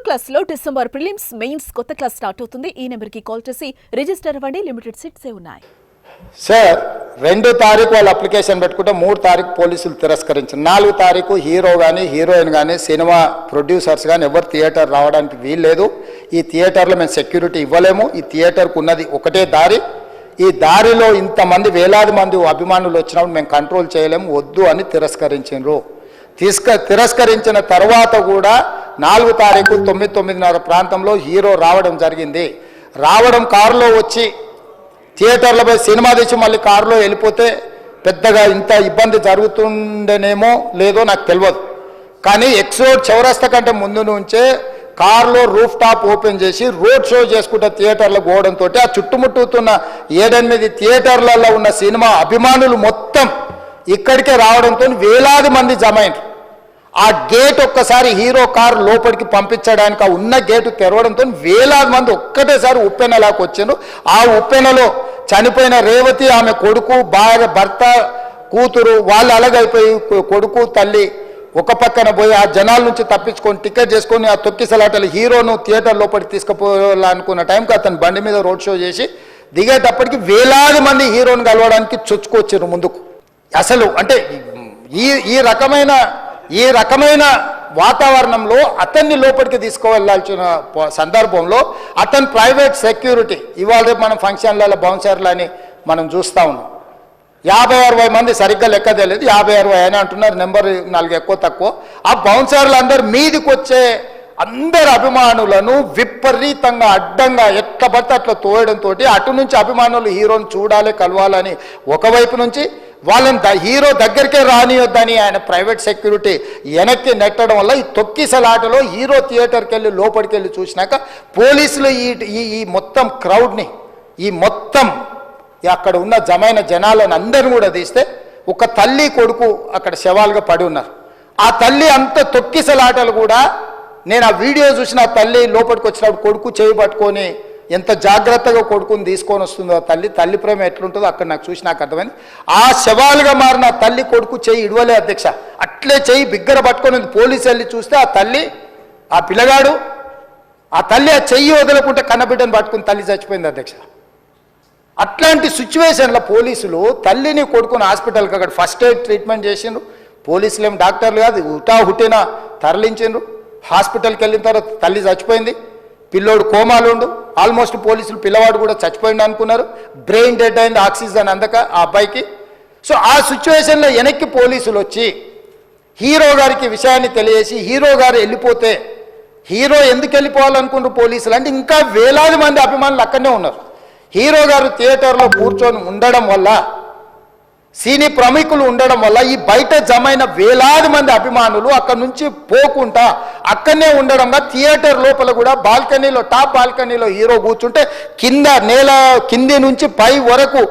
Class లో December prelims mains కొత్త class start అవుతుంది. ఈ నెంబర్ కి కాల్ చేసి రిజిస్టర్ అవ్వండి. లిమిటెడ్ సీట్సే ఉన్నాయి. సార్ 2 తారీఖు వాళ్ళు అప్లికేషన్ పెట్టుకుంటే 3 తారీఖు పోలీసులు తిరస్కరించారు. 4 తారీఖు హీరో కానీ హీరోయిన్ కానీ సినిమా ప్రొడ్యూసర్స్ కానీ ఎవరు థియేటర్ రావడానికి వీల్లేదు. ఈ థియేటర్లో మేము సెక్యూరిటీ ఇవ్వలేము. ఈ థియేటర్కు ఉన్నది ఒకటే దారి. ఈ దారిలో ఇంతమంది వేలాది మంది అభిమానులు వచ్చినప్పుడు మేము కంట్రోల్ చేయలేము, వద్దు అని తిరస్కరించారు. తిరస్కరించిన తర్వాత కూడా 4 తారీఖు 9:30 ప్రాంతంలో హీరో రావడం జరిగింది. రావడం కారులో వచ్చి థియేటర్లో పోయి సినిమా తెచ్చి మళ్ళీ కారులో వెళ్ళిపోతే పెద్దగా ఇంత ఇబ్బంది జరుగుతుండేనేమో లేదో నాకు తెలియదు. కానీ ఎక్స్రోడ్ చౌరస్తా కంటే ముందు నుంచే కారులో రూఫ్ టాప్ ఓపెన్ చేసి రోడ్ షో చేసుకుంటే థియేటర్లో పోవడంతో ఆ చుట్టుముట్టుతున్న 7-8 థియేటర్లలో ఉన్న సినిమా అభిమానులు మొత్తం ఇక్కడికే రావడంతో వేలాది మంది జమ అయ్యారు. ఆ గేట్ ఒక్కసారి హీరో కారు లోపలికి పంపించడానికి ఆ ఉన్న గేటు తెరవడంతో వేలాది మంది ఒక్కటేసారి ఉప్పెనలాకి వచ్చారు. ఆ ఉప్పెనలో చనిపోయిన రేవతి, ఆమె కొడుకు, భార్య, భర్త, కూతురు వాళ్ళు అలాగైపోయి కొడుకు తల్లి ఒక పక్కన పోయి ఆ జనాల నుంచి తప్పించుకొని టికెట్ చేసుకొని ఆ తొక్కిసలాటలు హీరోను థియేటర్ లోపలికి తీసుకుపోవాలనుకున్న టైంకి అతను బండి మీద రోడ్ షో చేసి దిగేటప్పటికి వేలాది మంది హీరోని కలవడానికి చొచ్చుకొచ్చారు ముందుకు. అసలు అంటే ఈ రకమైన వాతావరణంలో అతన్ని లోపలికి తీసుకువెళ్ళాల్సిన సందర్భంలో అతను ప్రైవేట్ సెక్యూరిటీ ఇవాళ రేపు మనం ఫంక్షన్లలో బౌన్సర్లు అని మనం చూస్తూ ఉన్నాం. 50-60 మంది సరిగ్గా లెక్క తెలియదు, 50-60 అని అంటున్నారు, నెంబర్ 4 ఎక్కువ తక్కువ. ఆ బౌన్సర్లు అందరు మీదికి వచ్చే అందరు అభిమానులను విపరీతంగా అడ్డంగా ఎట్లా పడితే అట్లా తోయడంతో అటు నుంచి అభిమానులు హీరోని చూడాలి, కలవాలని ఒకవైపు నుంచి వాళ్ళని హీరో దగ్గరికే రానియొద్దని ఆయన ప్రైవేట్ సెక్యూరిటీ వెనక్కి నెట్టడం వల్ల ఈ తొక్కిసలాటలో హీరో థియేటర్కి వెళ్ళి లోపలికి వెళ్ళి చూసినాక పోలీసులు ఈ మొత్తం క్రౌడ్ని ఈ మొత్తం అక్కడ ఉన్న జమైన జనాలను అందరిని కూడా తీస్తే ఒక తల్లి కొడుకు అక్కడ శవాలుగా పడి ఉన్నారు. ఆ తల్లి అంత తొక్కిసలాటలు కూడా నేను ఆ వీడియో చూసిన ఆ తల్లి లోపలికి వచ్చినప్పుడు కొడుకు చేయి పట్టుకొని ఎంత జాగ్రత్తగా కొడుకుని తీసుకొని వస్తుందో తల్లి ప్రేమ ఎట్లుంటుందో అక్కడ నాకు చూసి నాకు అర్థమైంది. ఆ శవాలుగా మారిన తల్లి కొడుకు చెయ్యి ఇడవలే అధ్యక్ష, అట్లే చెయ్యి బిగ్గర పట్టుకొని పోలీసు వెళ్ళి చూస్తే ఆ తల్లి ఆ పిల్లగాడు ఆ తల్లి ఆ చెయ్యి వదలకుంటే కన్నబిడ్డను పట్టుకుని తల్లి చచ్చిపోయింది అధ్యక్ష. అట్లాంటి సిచ్యువేషన్లో పోలీసులు తల్లిని కొడుకుని హాస్పిటల్కి అక్కడ ఫస్ట్ ఎయిడ్ ట్రీట్మెంట్ చేసిండ్రు. పోలీసులు ఏం డాక్టర్లు కాదు, హుటాహుటిన తరలించిండ్రు. హాస్పిటల్కి వెళ్ళిన తర్వాత తల్లి చచ్చిపోయింది, పిల్లోడు కోమాలు ఉండు. ఆల్మోస్ట్ పోలీసులు పిల్లవాడు కూడా చచ్చిపోయింది అనుకున్నారు. బ్రెయిన్ డెడ్ అయింది, ఆక్సిజన్ అందక ఆ అబ్బాయికి. సో ఆ సిచ్యువేషన్లో వెనక్కి పోలీసులు వచ్చి హీరో గారికి విషయాన్ని తెలియజేసి హీరో గారు వెళ్ళిపోతే హీరో ఎందుకు వెళ్ళిపోవాలనుకుంటారు పోలీసులు అంటే ఇంకా వేలాది మంది అభిమానులు అక్కడనే ఉన్నారు. హీరో గారు థియేటర్లో కూర్చొని ఉండడం వల్ల సినీ ప్రముఖులు ఉండడం వల్ల ఈ బయట జమైన వేలాది మంది అభిమానులు అక్కడ నుంచి పోకుండా అక్కడనే ఉండడంగా థియేటర్ లోపల కూడా బాల్కనీలో టాప్ బాల్కనీలో హీరో కూర్చుంటే నేల కింది నుంచి పై వరకు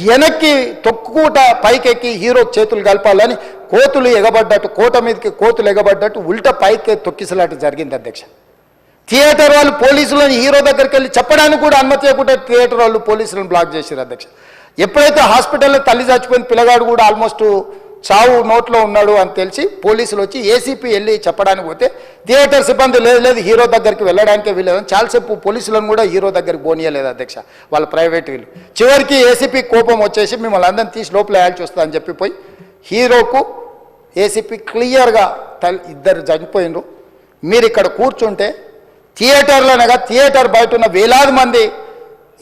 వెనక్కి తొక్కుట పైకెక్కి హీరో చేతులు కలపాలని కోతులు ఎగబడ్డట్టు కోట మీదకి కోతులు ఎగబడ్డట్టు ఉల్టా పైకి తొక్కిసలాట జరిగింది అధ్యక్ష. థియేటర్ వాళ్ళు పోలీసులను హీరో దగ్గరికి వెళ్ళి చెప్పడానికి కూడా అనుమతి ఇవ్వకుండా థియేటర్ వాళ్ళు పోలీసులను బ్లాక్ చేశారు అధ్యక్ష. ఎప్పుడైతే హాస్పిటల్లో తల్లి చచ్చిపోయిన పిల్లగాడు కూడా ఆల్మోస్ట్ చావు నోట్లో ఉన్నాడు అని తెలిసి పోలీసులు వచ్చి ఏసీపీ వెళ్ళి చెప్పడానికి పోతే థియేటర్ సిబ్బంది లేదు హీరో దగ్గరికి వెళ్ళడానికే వీళ్ళదని చాలాసేపు పోలీసులను కూడా హీరో దగ్గరికి పోనీయలేదు అధ్యక్ష వాళ్ళ ప్రైవేట్ వీళ్ళు. చివరికి ఏసీపీ కోపం వచ్చేసి మిమ్మల్ని అందరిని తీసి లోపల వేయాల్సి వస్తుందని చెప్పి పోయి హీరోకు ఏసీపీ క్లియర్గా ఇద్దరు చనిపోయినరు, మీరు ఇక్కడ కూర్చుంటే థియేటర్లోనగా థియేటర్ బయట ఉన్న వేలాది మంది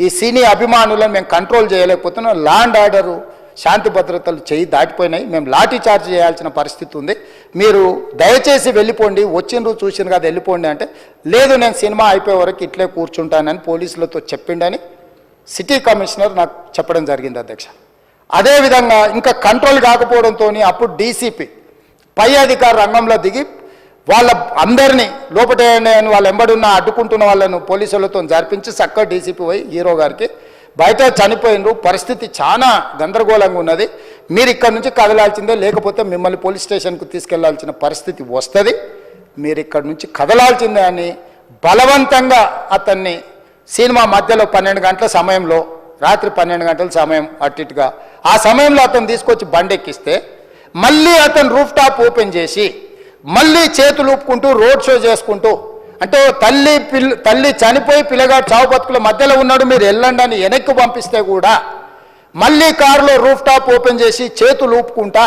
ఈ సినీ అభిమానులను మేము కంట్రోల్ చేయలేకపోతున్నాం, ల్యాండ్ ఆర్డరు శాంతి భద్రతలు చేయి దాటిపోయినాయి, మేము లాఠీ చార్జ్ చేయాల్సిన పరిస్థితి ఉంది, మీరు దయచేసి వెళ్ళిపోండి, వచ్చిండ్రు చూసిండ్రు కదా వెళ్ళిపోండి అంటే లేదు నేను సినిమా అయిపోయే వరకు ఇట్లే కూర్చుంటానని పోలీసులతో చెప్పిండని సిటీ కమిషనర్ నాకు చెప్పడం జరిగింది అధ్యక్ష. అదేవిధంగా ఇంకా కంట్రోల్ కాకపోవడంతో అప్పుడు డీసీపీ పై అధికార రంగంలో దిగి వాళ్ళ అందరినీ లోపల వాళ్ళు ఎంబడున్న అడ్డుకుంటున్న వాళ్ళను పోలీసులతో జరిపించి చక్కగా డీసీపీ పోయి హీరో గారికి బయట చనిపోయినరు, పరిస్థితి చాలా గందరగోళంగా ఉన్నది, మీరు ఇక్కడ నుంచి కదలాల్సిందే లేకపోతే మిమ్మల్ని పోలీస్ స్టేషన్కు తీసుకెళ్లాల్సిన పరిస్థితి వస్తుంది, మీరు ఇక్కడ నుంచి కదలాల్సిందే అని బలవంతంగా అతన్ని సినిమా మధ్యలో 12 గంటల సమయంలో రాత్రి 12 గంటల సమయం అట్టిట్టుగా ఆ సమయంలో అతను తీసుకొచ్చి బండెక్కిస్తే మళ్ళీ అతను రూఫ్ టాప్ ఓపెన్ చేసి మళ్ళీ చేతులు ఊపుకుంటూ రోడ్ షో చేసుకుంటూ అంటే తల్లి చనిపోయి పిల్లగాడు చావు బతుకుల మధ్యలో ఉన్నాడు, మీరు వెళ్ళండి అని వెనక్కి పంపిస్తే కూడా మళ్ళీ కారులో రూఫ్ టాప్ ఓపెన్ చేసి చేతులు ఊపుకుంటా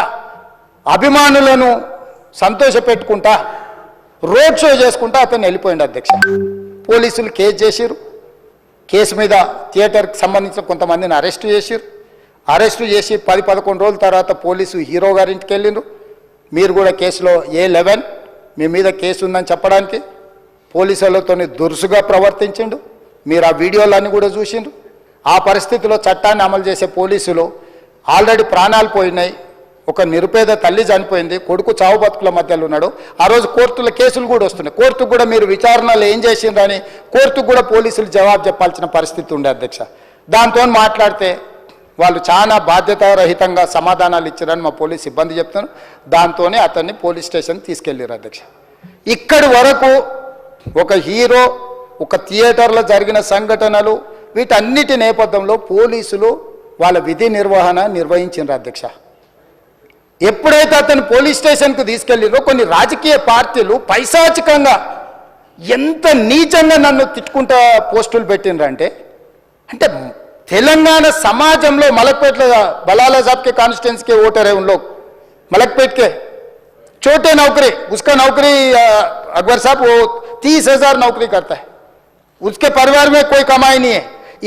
అభిమానులను సంతోషపెట్టుకుంటా రోడ్ షో చేసుకుంటా అతను వెళ్ళిపోయింది అధ్యక్ష. పోలీసులు కేసు చేసిరు. కేసు మీద థియేటర్కి సంబంధించిన కొంతమందిని అరెస్టు చేసిరు. అరెస్టు చేసి 10-11 రోజుల తర్వాత పోలీసు హీరో గారింటికి వెళ్ళిండ్రు. మీరు కూడా కేసులో A11 మీ మీద కేసు ఉందని చెప్పడానికి పోలీసులతో దురుసుగా ప్రవర్తించిండు. మీరు ఆ వీడియోలన్నీ కూడా చూసిండ్రు. ఆ పరిస్థితిలో చట్టాన్ని అమలు చేసే పోలీసులు ఆల్రెడీ ప్రాణాలు పోయినాయి, ఒక నిరుపేద తల్లి చనిపోయింది, కొడుకు చావు బతుకుల మధ్యలో ఉన్నాడు. ఆ రోజు కోర్టుల కేసులు కూడా వస్తున్నాయి. కోర్టుకు కూడా మీరు విచారణలు ఏం చేసిండ్రని కోర్టుకు కూడా పోలీసులు జవాబు చెప్పాల్సిన పరిస్థితి ఉండే అధ్యక్ష. దాంతో మాట్లాడితే వాళ్ళు చాలా బాధ్యతారహితంగా సమాధానాలు ఇచ్చారని మా పోలీస్ సిబ్బంది చెప్తున్నారు. దాంతోనే అతన్ని పోలీస్ స్టేషన్ తీసుకెళ్ళారు అధ్యక్ష. ఇక్కడి వరకు ఒక హీరో, ఒక థియేటర్లో జరిగిన సంఘటనలు, వీటన్నిటి నేపథ్యంలో పోలీసులు వాళ్ళ విధి నిర్వహణ నిర్వహించారు అధ్యక్ష. ఎప్పుడైతే అతను పోలీస్ స్టేషన్కు తీసుకెళ్ళిరో కొన్ని రాజకీయ పార్టీలు పైశాచికంగా ఎంత నీచంగా నన్ను తిట్టుకుంటా పోస్టులు పెట్టినరంటే, అంటే తెలంగాణ समाजంలో मलकपेट बलाला साहब के कॉन्स्टिट्यूंसी के वोटर है, उन लोग मलकपेट के छोटे नौकरी, उसका नौकरी अकबर साहब वो 30,000 नौकरी करता है, उसके परिवार में कोई कमाई नहीं है,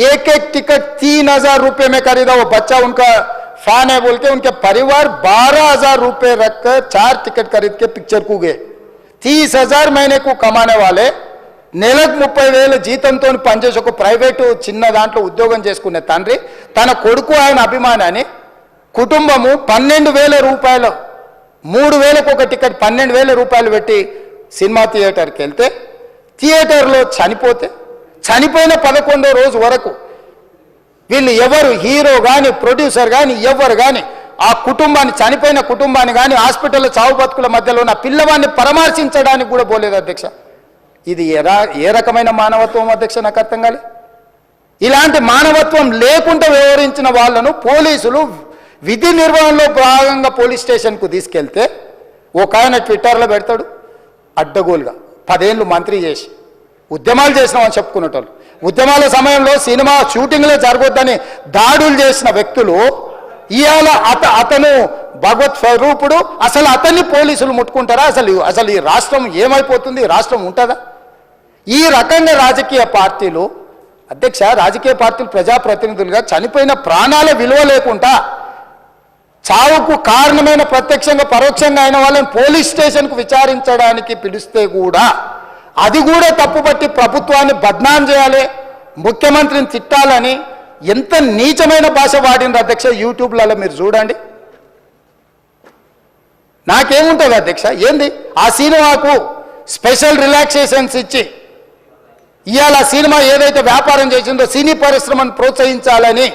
एक टिकट 3,000 रुपये में खरीदा, वो बच्चा उनका फैन है बोल के उनके परिवार 12,000 रुपये रखकर 4 टिकट खरीद के पिक्चर को गए. 30,000 महीने को कमाने वाले నెలకు 30,000 జీతంతో పనిచేసి ఒక ప్రైవేటు చిన్న దాంట్లో ఉద్యోగం చేసుకునే తండ్రి తన కొడుకు ఆయన అభిమానాన్ని కుటుంబము 12,000 రూపాయలు 3,000కు ఒక టికెట్ 12,000 రూపాయలు పెట్టి సినిమా థియేటర్కి వెళ్తే థియేటర్లో చనిపోయిన 11వ రోజు వరకు వీళ్ళు ఎవరు హీరో కానీ ప్రొడ్యూసర్ కానీ ఎవరు కానీ ఆ కుటుంబాన్ని చనిపోయిన కుటుంబాన్ని కానీ హాస్పిటల్లో చావు బతుకుల మధ్యలో ఉన్న పిల్లవాడిని పరామర్శించడానికి కూడా పోలేదు అధ్యక్ష. ఇది ఏ రకమైన మానవత్వం అధ్యక్ష? నాకు అర్థం కాలే. ఇలాంటి మానవత్వం లేకుండా వ్యవహరించిన వాళ్ళను పోలీసులు విధి నిర్వహణలో భాగంగా పోలీస్ స్టేషన్కు తీసుకెళ్తే ఒక ఆయన ట్విట్టర్లో పెడతాడు అడ్డగోలుగా 10 ఏళ్ళు మంత్రి చేసి ఉద్యమాలు చేసినామని చెప్పుకునేటోళ్ళు, ఉద్యమాల సమయంలో సినిమా షూటింగ్లో జరగొద్దని దాడులు చేసిన వ్యక్తులు ఇవాళ అతను భగవత్ స్వరూపుడు, అసలు అతన్ని పోలీసులు ముట్టుకుంటారా? అసలు ఈ రాష్ట్రం ఏమైపోతుంది? రాష్ట్రం ఉంటుందా? ఈ రకంగా రాజకీయ పార్టీలు అధ్యక్ష, రాజకీయ పార్టీలు ప్రజాప్రతినిధులుగా చనిపోయిన ప్రాణాల విలువ లేకుండా చావుకు కారణమైన ప్రత్యక్షంగా పరోక్షంగా అయిన వాళ్ళని పోలీస్ స్టేషన్కు విచారించడానికి పిలిస్తే కూడా అది కూడా తప్పుపట్టి ప్రభుత్వాన్ని బద్నాం చేయాలి, ముఖ్యమంత్రిని తిట్టాలని ఎంత నీచమైన భాష వాడింది అధ్యక్ష. యూట్యూబ్లలో మీరు చూడండి. నాకేముంటుంది అధ్యక్ష? ఏంది ఆ సినిమాకు స్పెషల్ రిలాక్సేషన్స్ ఇచ్చి ఇవాళ సినిమా ఏదైతే వ్యాపారం చేసిందో సినీ పరిశ్రమను ప్రోత్సహించాలని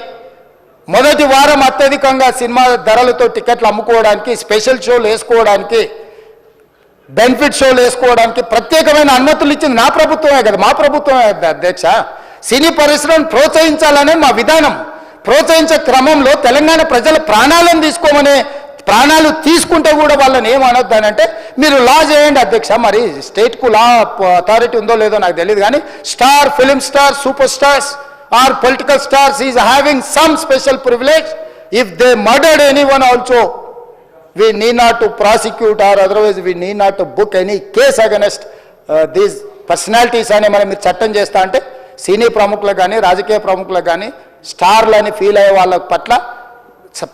మొదటి వారం అత్యధికంగా సినిమా ధరలతో టికెట్లు అమ్ముకోవడానికి, స్పెషల్ షోలు వేసుకోవడానికి, బెనిఫిట్ షోలు వేసుకోవడానికి ప్రత్యేకమైన అనుమతులు ఇచ్చింది నా ప్రభుత్వమే కదా, మా ప్రభుత్వమే అధ్యక్ష. సినీ పరిశ్రమను ప్రోత్సహించాలనే మా విధానం. ప్రోత్సహించే క్రమంలో తెలంగాణ ప్రజల ప్రాణాలను తీసుకోమనే, ప్రాణాలు తీసుకుంటే కూడా వాళ్ళని ఏమనొద్దానంటే మీరు లా చేయండి అధ్యక్ష. మరి స్టేట్కు లా అథారిటీ ఉందో లేదో నాకు తెలియదు, కానీ star, film star, super stars are political stars is having some special privilege. If they murdered anyone also we need not to prosecute or otherwise we need not to book any case against these personalities అని మనం మీరు చట్టం చేస్తా అంటే సినీ ప్రముఖులకు కానీ రాజకీయ ప్రముఖులకు కానీ స్టార్లని ఫీల్ అయ్యే వాళ్ళ పట్ల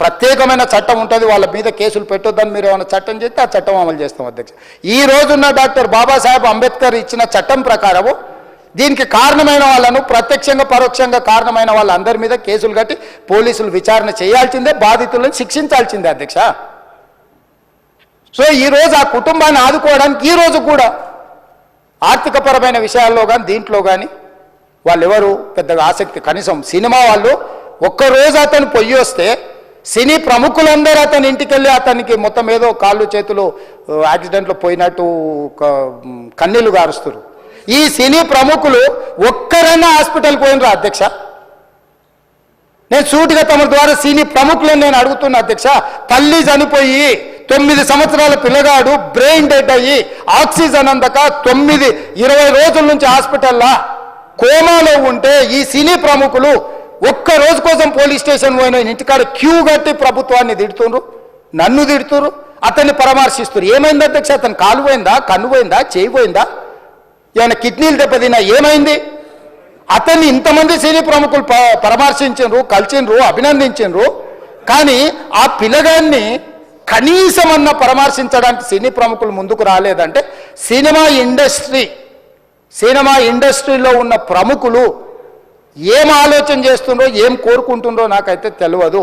ప్రత్యేకమైన చట్టం ఉంటుంది, వాళ్ళ మీద కేసులు పెట్టొద్దని మీరు ఏమైనా చట్టం చేస్తే ఆ చట్టం అమలు చేస్తాం అధ్యక్ష. ఈ రోజున్న డాక్టర్ బాబాసాహెబ్ అంబేద్కర్ ఇచ్చిన చట్టం ప్రకారము దీనికి కారణమైన వాళ్ళను ప్రత్యక్షంగా పరోక్షంగా కారణమైన వాళ్ళందరి మీద కేసులు కట్టి పోలీసులు విచారణ చేయాల్సిందే, బాధితులను శిక్షించాల్సిందే అధ్యక్ష. సో ఈరోజు ఆ కుటుంబాన్ని ఆదుకోవడానికి ఈరోజు కూడా ఆర్థికపరమైన విషయాల్లో కానీ దీంట్లో కానీ వాళ్ళు ఎవరు పెద్దగా ఆసక్తి, కనీసం సినిమా వాళ్ళు ఒక్కరోజు అతను పొయ్యి వస్తే సినీ ప్రముఖులందరూ అతని ఇంటికి వెళ్ళి అతనికి మొత్తం ఏదో కాళ్ళు చేతులు యాక్సిడెంట్లో పోయినట్టు కన్నీళ్లు గారుస్తారు. ఈ సినీ ప్రముఖులు ఒక్కరైనా హాస్పిటల్ పోయినరా అధ్యక్ష? నేను సూటిగా తమ ద్వారా సినీ ప్రముఖులను నేను అడుగుతున్నా అధ్యక్ష. తల్లి చనిపోయి 9 సంవత్సరాల పిల్లగాడు బ్రెయిన్ డెడ్ అయ్యి ఆక్సిజన్ అందక 20 రోజుల నుంచి హాస్పిటల్లో కోమాలో ఉంటే ఈ సినీ ప్రముఖులు ఒక్క రోజు కోసం పోలీస్ స్టేషన్ పోయిన ఇంటికాడ క్యూ కట్టి ప్రభుత్వాన్ని తిడుతున్నారు, నన్ను తిడుతున్నారు, అతన్ని పరామర్శిస్తున్నారు. ఏమైంది అధ్యక్ష? అతను కాలు పోయిందా, కన్ను పోయిందా, చేయి పోయిందా, ఏమైనా కిడ్నీలు దెబ్బతిన్నా, ఏమైంది? అతన్ని ఇంతమంది సినీ ప్రముఖులు పరామర్శించారు, కలిసిండ్రు, అభినందించారు. కానీ ఆ పిల్లగాన్ని కనీసమన్నా పరామర్శించడానికి సినీ ప్రముఖులు ముందుకు రాలేదంటే సినిమా ఇండస్ట్రీలో ఉన్న ప్రముఖులు ఏం ఆలోచన చేస్తుండ్రో, ఏం కోరుకుంటుండ్రో నాకైతే తెలియదు.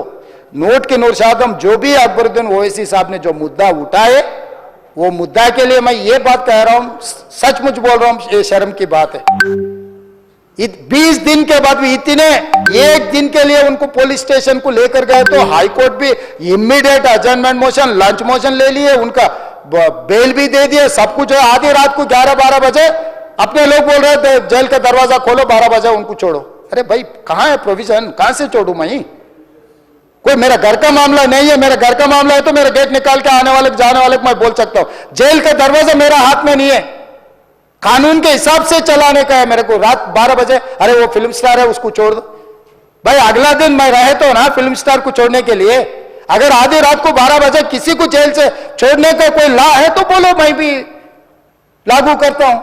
100% जो भी अकबरुद्दीन ओवैसी साहब ने जो मुद्दा उठाए, वो मुद्दा के लिए मैं ये बात कह रहा हूं, सचमुच बोल रहा हूं, ये शर्म की बात है. 20 दिन के बाद भी एक दिन के लिए उनको पुलिस स्टेशन को लेकर गए तो हाई कोर्ट भी इमीडिएट अजर्नमेंट मोशन, लंच मोशन ले लिए, उनका बेल भी दे दिए, सब कुछ है. आधी रात को 11-12 बजे अपने लोग बोल रहे थे जेल का दरवाजा खोलो, 12 बजे उनको छोड़ो. अरे भाई कहाँ है प्रोविजन, कहाँ से छोड़ू मैं? कोई मेरा घर का मामला नहीं है, मेरा घर का मामला है तो मेरा गेट निकाल के आने वाले जाने वाले को मैं बोल सकता हूं. जेल का दरवाजा मेरा हाथ में नहीं है, कानून के हिसाब से चलाने का है मेरे को. रात 12 बजे अरे वो फिल्म स्टार है उसको छोड़ दो. भाई अगला दिन मैं रहे तो ना फिल्म स्टार को छोड़ने के लिए. अगर आधी रात को 12 बजे किसी को जेल से छोड़ने का कोई लॉ है तो बोलो, मैं भी लागू करता हूं.